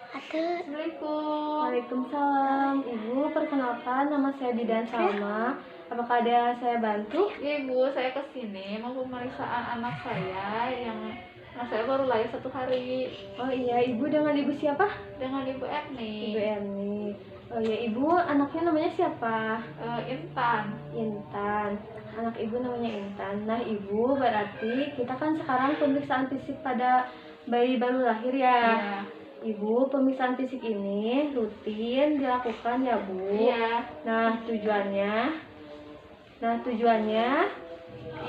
Assalamualaikum. Waalaikumsalam. Ibu, perkenalkan nama saya Bidan Salma. Apakah ada saya bantu? Ya, Ibu, saya kesini mau pemeriksaan anak saya yang anak saya baru lahir 1 hari Oh iya, Ibu dengan Ibu siapa? dengan Ibu Erni. Ibu Erni. Oh iya, Ibu, anaknya namanya siapa? Intan. Intan. Anak Ibu namanya Intan. Nah, Ibu, berarti kita kan sekarang pemeriksaan fisik pada bayi baru lahir ya. Iya. Ibu, pemeriksaan fisik ini rutin dilakukan ya, Bu? Iya. Nah, tujuannya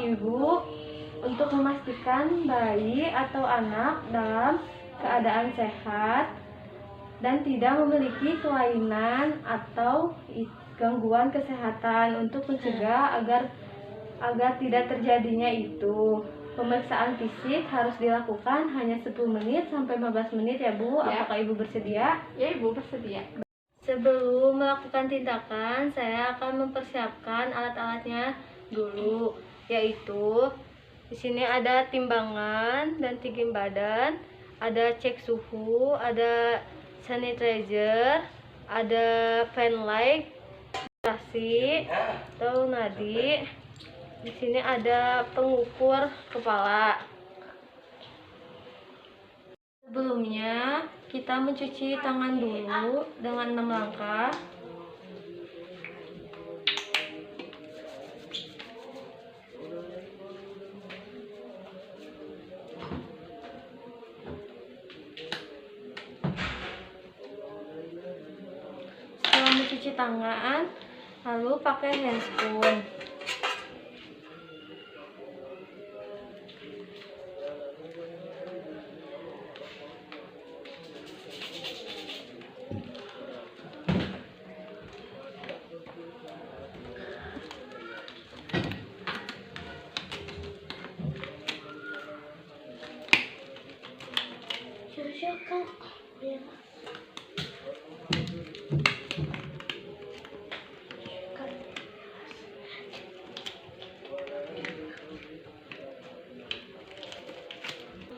Ibu untuk memastikan bayi atau anak dalam keadaan sehat dan tidak memiliki kelainan atau gangguan kesehatan untuk mencegah agar tidak terjadinya itu. Pemeriksaan fisik harus dilakukan hanya 10 menit sampai 15 menit ya, Bu. Ya. Apakah Ibu bersedia? Ya, Ibu bersedia. Sebelum melakukan tindakan, saya akan mempersiapkan alat-alatnya dulu, yaitu di sini ada timbangan dan tinggi badan, ada cek suhu, ada sanitizer, ada fan light, atau nadi. Di sini ada pengukur kepala. Sebelumnya, kita mencuci tangan dulu dengan 6 langkah. Setelah mencuci tangan, lalu pakai handscoon.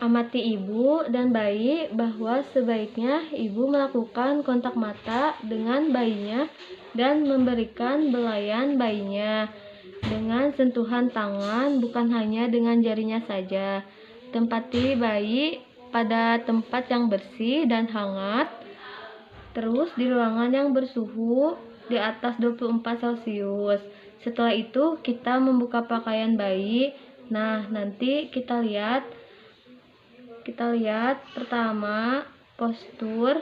Amati ibu dan bayi bahwa sebaiknya ibu melakukan kontak mata dengan bayinya dan memberikan belayan bayinya dengan sentuhan tangan, bukan hanya dengan jarinya saja. Tempati bayi pada tempat yang bersih dan hangat, terus di ruangan yang bersuhu di atas 24 Celcius. Setelah itu kita membuka pakaian bayi. Nah, nanti kita lihat pertama postur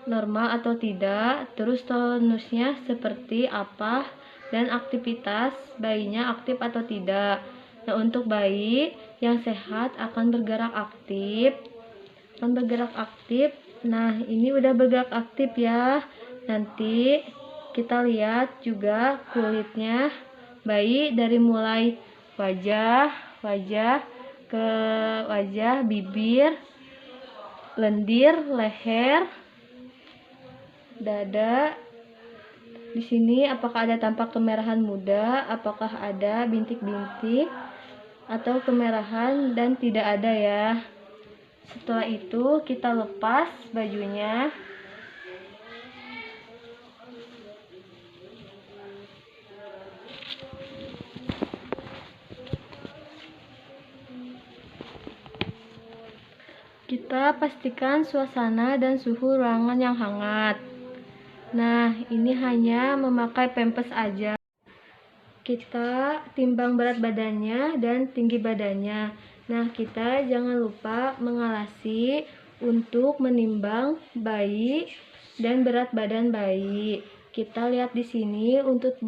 normal atau tidak, terus tonusnya seperti apa, dan aktivitas bayinya aktif atau tidak. Nah, untuk bayi yang sehat akan bergerak aktif. Nah, ini udah bergerak aktif ya. Nanti kita lihat juga kulitnya bayi dari mulai wajah ke wajah, bibir, lendir, leher, dada. Di sini apakah ada tampak kemerahan muda, apakah ada bintik-bintik atau kemerahan, dan tidak ada ya. Setelah itu kita lepas bajunya. Kita pastikan suasana dan suhu ruangan yang hangat. Nah, ini hanya memakai pampers aja. Kita timbang berat badannya dan tinggi badannya. Nah, kita jangan lupa mengalasi untuk menimbang bayi dan berat badan bayi. Kita lihat di sini untuk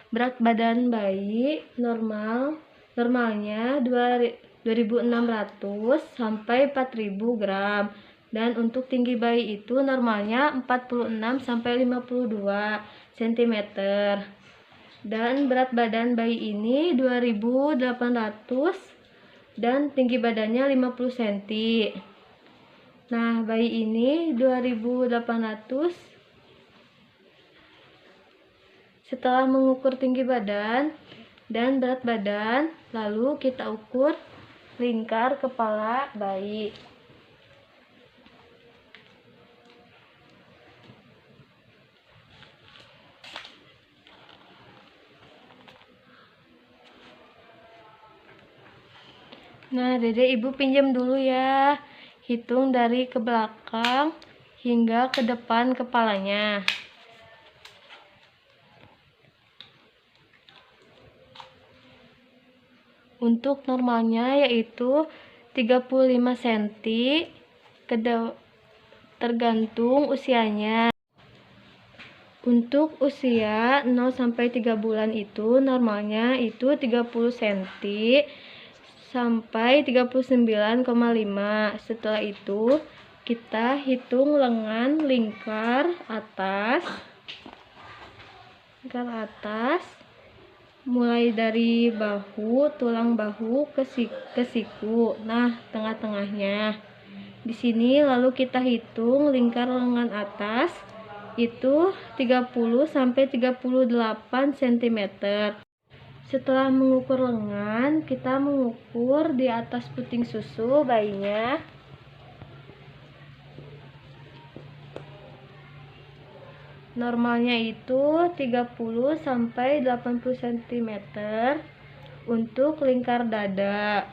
berat badan bayi normalnya 2.600 sampai 4.000 gram. Dan untuk tinggi bayi itu normalnya 46 sampai 52 cm. Dan berat badan bayi ini 2.800 dan tinggi badannya 50 cm. Nah, bayi ini 2.800. Setelah mengukur tinggi badan dan berat badan, lalu kita ukur lingkar kepala bayi. Nah, Dede Ibu pinjam dulu ya. Hitung dari ke belakang hingga ke depan kepalanya. Untuk normalnya yaitu 35 cm tergantung usianya. Untuk usia 0 sampai 3 bulan itu normalnya itu 30 cm sampai 39,5. Setelah itu kita hitung lengan lingkar atas mulai dari bahu, tulang bahu ke siku. Nah, tengah-tengahnya. Di sini lalu kita hitung lingkar lengan atas itu 30 sampai 38 cm. Setelah mengukur lengan, kita mengukur di atas puting susu bayinya. Normalnya itu 30 sampai 80 cm untuk lingkar dada.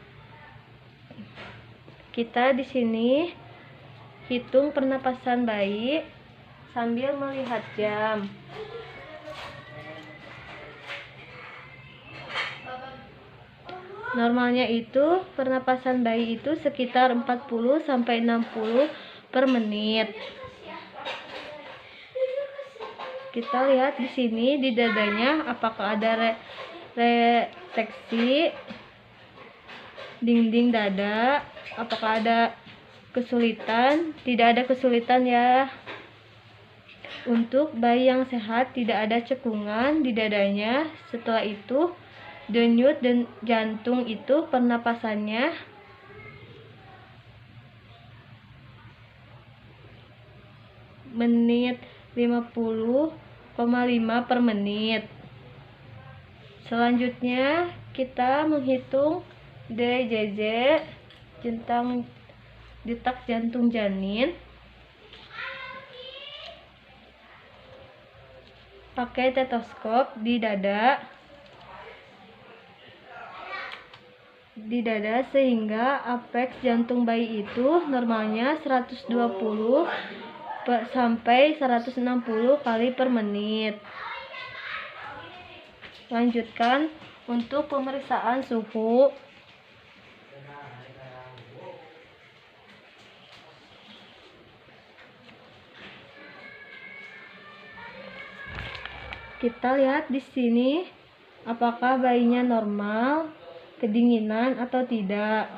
Kita di sini hitung pernapasan bayi sambil melihat jam. Normalnya itu pernapasan bayi itu sekitar 40 sampai 60 per menit. Kita lihat di sini di dadanya apakah ada reteksi dinding dada, apakah ada kesulitan? Tidak ada kesulitan ya. Untuk bayi yang sehat tidak ada cekungan di dadanya. Setelah itu denyut dan jantung itu pernapasannya menit 50,5 per menit. Selanjutnya kita menghitung DJJ, detak jantung janin, pakai stetoskop di dada sehingga apeks jantung bayi itu normalnya 120 sampai 160 kali per menit. Lanjutkan untuk pemeriksaan suhu. Kita lihat di sini apakah bayinya normal, kedinginan atau tidak.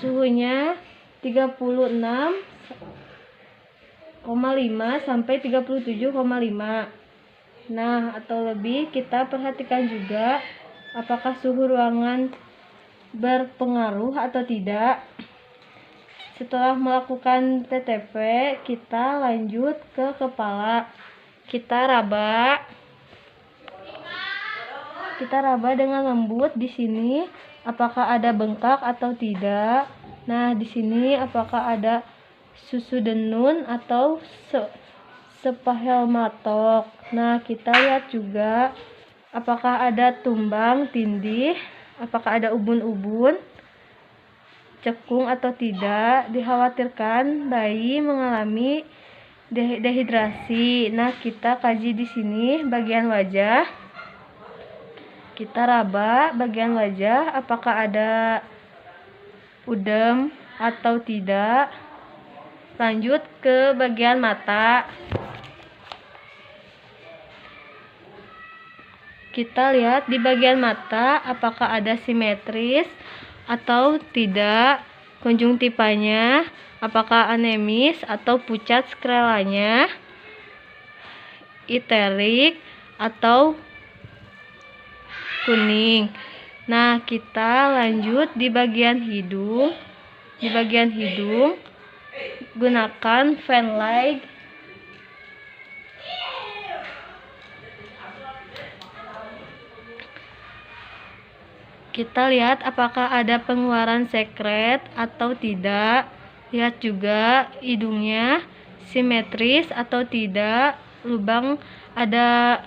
Suhunya 36,5 sampai 37,5. Nah, atau lebih. Kita perhatikan juga apakah suhu ruangan berpengaruh atau tidak. Setelah melakukan TTP, kita lanjut ke kepala. Kita raba dengan lembut di sini apakah ada bengkak atau tidak. Nah, di sini apakah ada susu denun atau sepahel-matok. Nah, kita lihat juga apakah ada tumbang tindih, apakah ada ubun-ubun, cekung atau tidak. Dikhawatirkan bayi mengalami dehidrasi. Nah, kita kaji di sini bagian wajah. Kita raba bagian wajah apakah ada udem atau tidak. Lanjut ke bagian mata. Kita lihat di bagian mata apakah ada simetris atau tidak. Konjungtivanya apakah anemis atau pucat skrelanya, iterik atau kuning. Nah, kita lanjut di bagian hidung. Di bagian hidung gunakan Van Leeuwen kita lihat apakah ada pengeluaran sekret atau tidak. Lihat juga hidungnya simetris atau tidak, lubang ada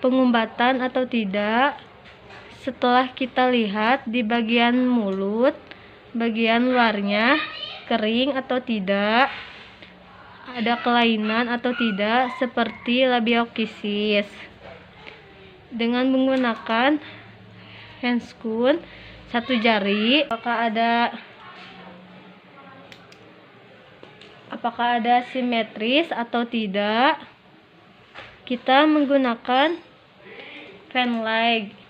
pengumbatan atau tidak, Setelah kita lihat di bagian mulut, bagian luarnya kering atau tidak, ada kelainan atau tidak seperti labiokisis. Dengan menggunakan handscoon 1 jari, apakah ada simetris atau tidak, kita menggunakan fan light.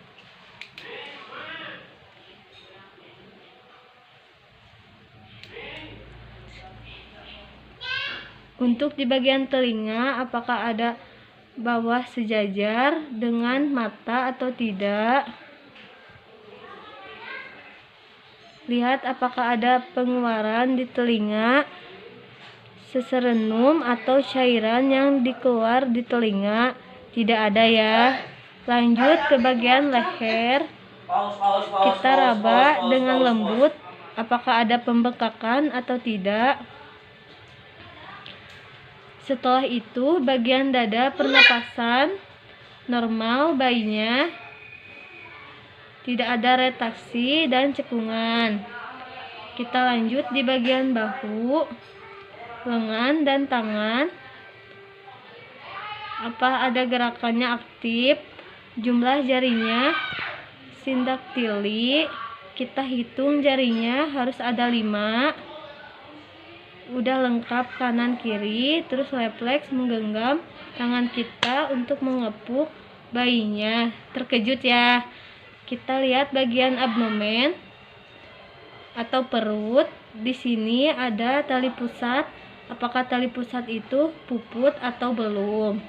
Untuk di bagian telinga, apakah ada bawah sejajar dengan mata atau tidak. Lihat apakah ada pengeluaran di telinga, seserenum atau cairan yang dikeluar di telinga. Tidak ada ya. Lanjut ke bagian leher. Kita raba dengan lembut, apakah ada pembekakan atau tidak. Setelah itu bagian dada pernapasan normal bayinya, tidak ada retraksi dan cekungan. Kita lanjut di bagian bahu, lengan dan tangan. Apa ada gerakannya aktif? Jumlah jarinya sindaktili, kita hitung jarinya harus ada 5. Udah lengkap kanan kiri, terus refleks menggenggam tangan kita untuk mengepuk bayinya. Terkejut ya. Kita lihat bagian abdomen atau perut. Di sini ada tali pusat. Apakah tali pusat itu puput atau belum?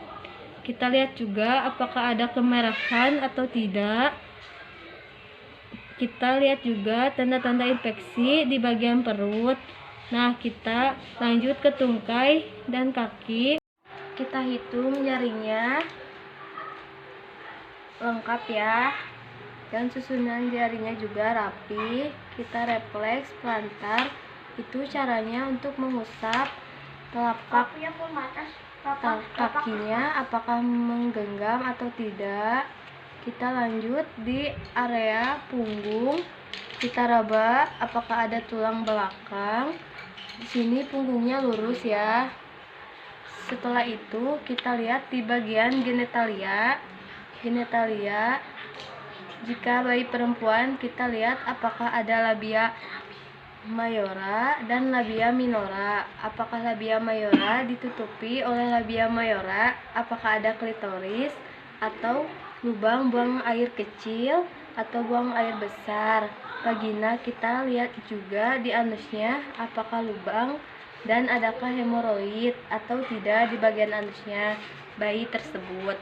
Kita lihat juga apakah ada kemerahan atau tidak. Kita lihat juga tanda-tanda infeksi di bagian perut. Nah, kita lanjut ke tungkai dan kaki. Kita hitung jarinya lengkap ya, dan susunan jarinya juga rapi. Kita refleks pelantar. Itu caranya untuk mengusap telapak kakinya, apakah menggenggam atau tidak. Kita lanjut di area punggung. Kita raba apakah ada tulang belakang. Di sini punggungnya lurus ya. Setelah itu kita lihat di bagian genitalia. Jika bayi perempuan, kita lihat apakah ada labia mayora dan labia minora. Apakah labia mayora ditutupi oleh labia mayora? Apakah ada klitoris atau lubang buang air kecil atau buang air besar? Vagina kita lihat juga di anusnya, apakah lubang dan adakah hemoroid atau tidak di bagian anusnya bayi tersebut.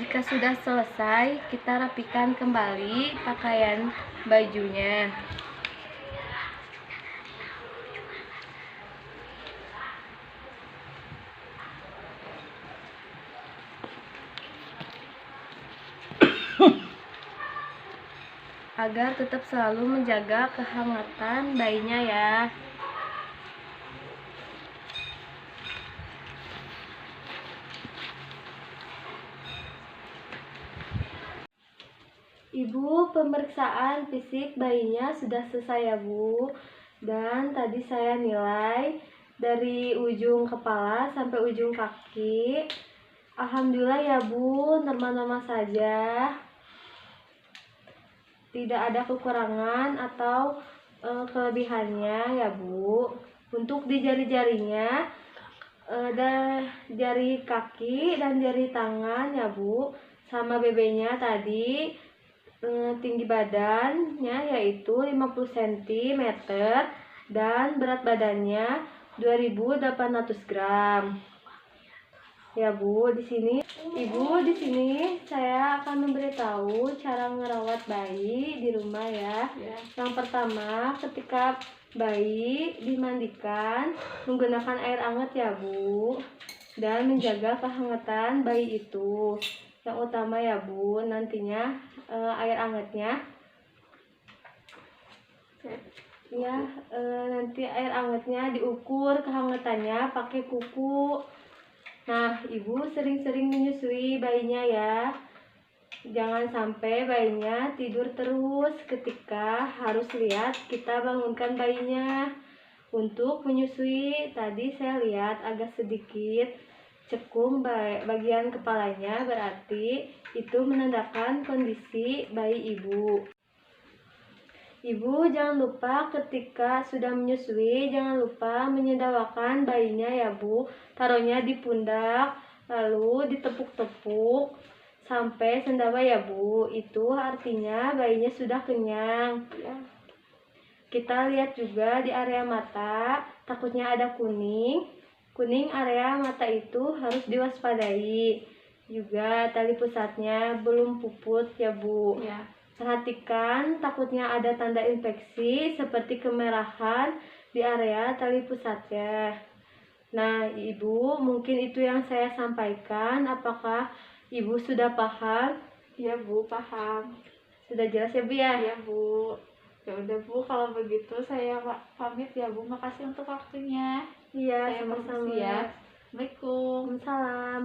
Jika sudah selesai, kita rapikan kembali pakaian bajunya. Agar tetap selalu menjaga kehangatan bayinya ya. Ibu, pemeriksaan fisik bayinya sudah selesai ya Bu. Dan tadi saya nilai dari ujung kepala sampai ujung kaki. Alhamdulillah ya Bu, normal-normal saja. Tidak ada kekurangan atau kelebihannya ya Bu. Untuk di jari-jarinya, ada jari kaki dan jari tangan ya Bu. Sama BB-nya tadi, tinggi badannya yaitu 50 cm dan berat badannya 2.800 gram. Ya Bu, di sini Ibu, di sini saya akan memberitahu cara merawat bayi di rumah ya. Yang pertama, ketika bayi dimandikan menggunakan air hangat ya Bu, dan menjaga kehangatan bayi itu. Yang utama ya Bu, nantinya air hangatnya ya, nanti air hangatnya diukur kehangatannya pakai kuku. Nah, Ibu sering-sering menyusui bayinya ya. Jangan sampai bayinya tidur terus ketika harus lihat kita bangunkan bayinya. Untuk menyusui, tadi saya lihat agak sedikit cekung bagian kepalanya, berarti itu menandakan kondisi bayi ibu. Ibu jangan lupa ketika sudah menyusui, jangan lupa menyedawakan bayinya ya Bu. Taruhnya di pundak, lalu ditepuk-tepuk sampai sendawa ya Bu. Itu artinya bayinya sudah kenyang. Ya. Kita lihat juga di area mata, takutnya ada kuning. Kuning area mata itu harus diwaspadai. Juga tali pusatnya belum puput ya Bu. Ya. Perhatikan takutnya ada tanda infeksi seperti kemerahan di area tali pusatnya. Nah, Ibu, mungkin itu yang saya sampaikan. Apakah Ibu sudah paham? Iya Bu, paham. Sudah jelas ya Bu ya? Iya Bu. Ya udah Bu, kalau begitu saya pamit ya Bu. Makasih untuk waktunya. Iya, Saya sama-sama. permisi ya. Assalamualaikum. Waalaikumsalam.